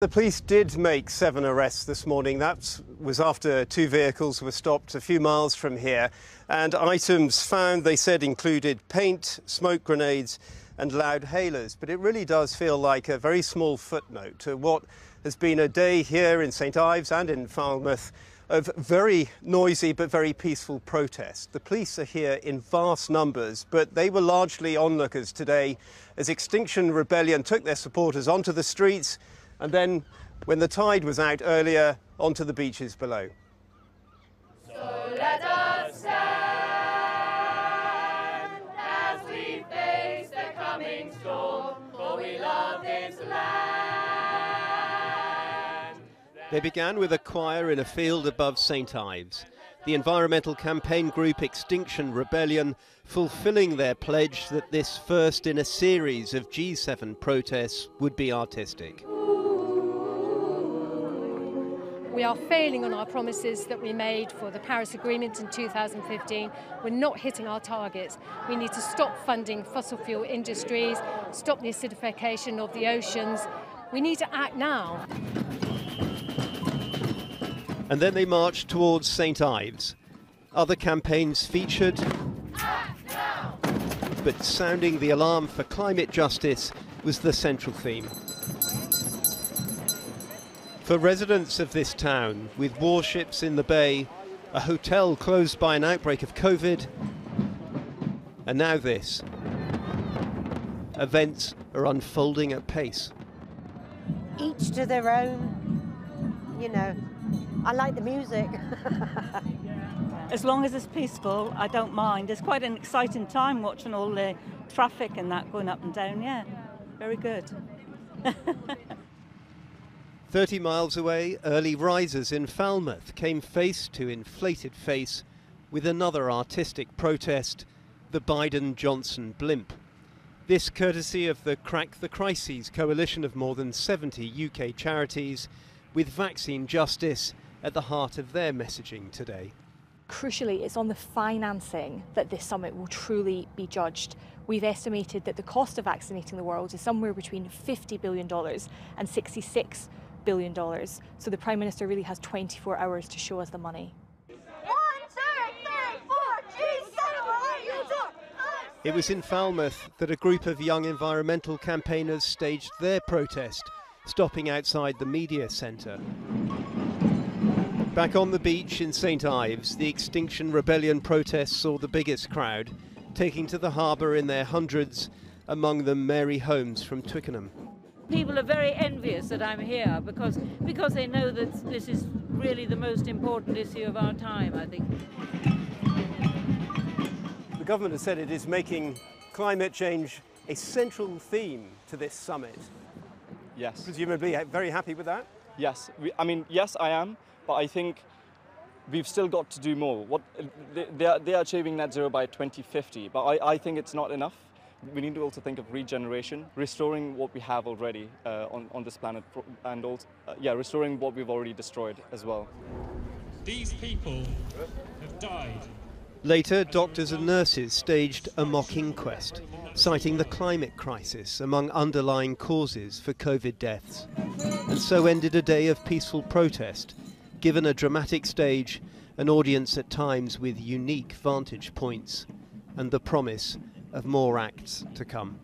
The police did make 7 arrests this morning. That was after 2 vehicles were stopped a few miles from here. And items found, they said, included paint, smoke grenades and loud hailers. But it really does feel like a very small footnote to what has been a day here in St Ives and in Falmouth of very noisy but very peaceful protest. The police are here in vast numbers, but they were largely onlookers today as Extinction Rebellion took their supporters onto the streets and then, when the tide was out earlier, onto the beaches below. So let us stand as we face the coming storm, for we love this land. They began with a choir in a field above St Ives. The environmental campaign group Extinction Rebellion fulfilling their pledge that this first in a series of G7 protests would be artistic. We are failing on our promises that we made for the Paris Agreement in 2015. We're not hitting our targets. We need to stop funding fossil fuel industries, stop the acidification of the oceans. We need to act now. And then they marched towards St Ives. Other campaigns featured, but sounding the alarm for climate justice was the central theme. For residents of this town, with warships in the bay, a hotel closed by an outbreak of COVID, and now this. Events are unfolding at pace. Each to their own, you know. I like the music. As long as it's peaceful, I don't mind. It's quite an exciting time watching all the traffic and that going up and down, yeah. Very good. 30 miles away, early risers in Falmouth came face to inflated face with another artistic protest, the Biden-Johnson blimp. This courtesy of the Crack the Crises coalition of more than 70 UK charities, with vaccine justice at the heart of their messaging today. Crucially, it's on the financing that this summit will truly be judged. We've estimated that the cost of vaccinating the world is somewhere between $50 billion and $66 billion. So the Prime Minister really has 24 hours to show us the money. 1, 2, 3, 4, G7, It was in Falmouth that a group of young environmental campaigners staged their protest, stopping outside the media centre. Back on the beach in St Ives, the Extinction Rebellion protests saw the biggest crowd, taking to the harbour in their hundreds, among them Mary Holmes from Twickenham. People are very envious that I'm here because they know that this is really the most important issue of our time, I think. The government has said it is making climate change a central theme to this summit. Yes. Presumably very happy with that? Yes. Yes, I am, but I think we've still got to do more. They are achieving net zero by 2050, but I think it's not enough. We need to also think of regeneration, restoring what we have already on this planet, and also, restoring what we've already destroyed as well. These people have died. Later, doctors and nurses staged a mock inquest, citing the climate crisis among underlying causes for COVID deaths. And so ended a day of peaceful protest, given a dramatic stage, an audience at times with unique vantage points, and the promise of more acts to come.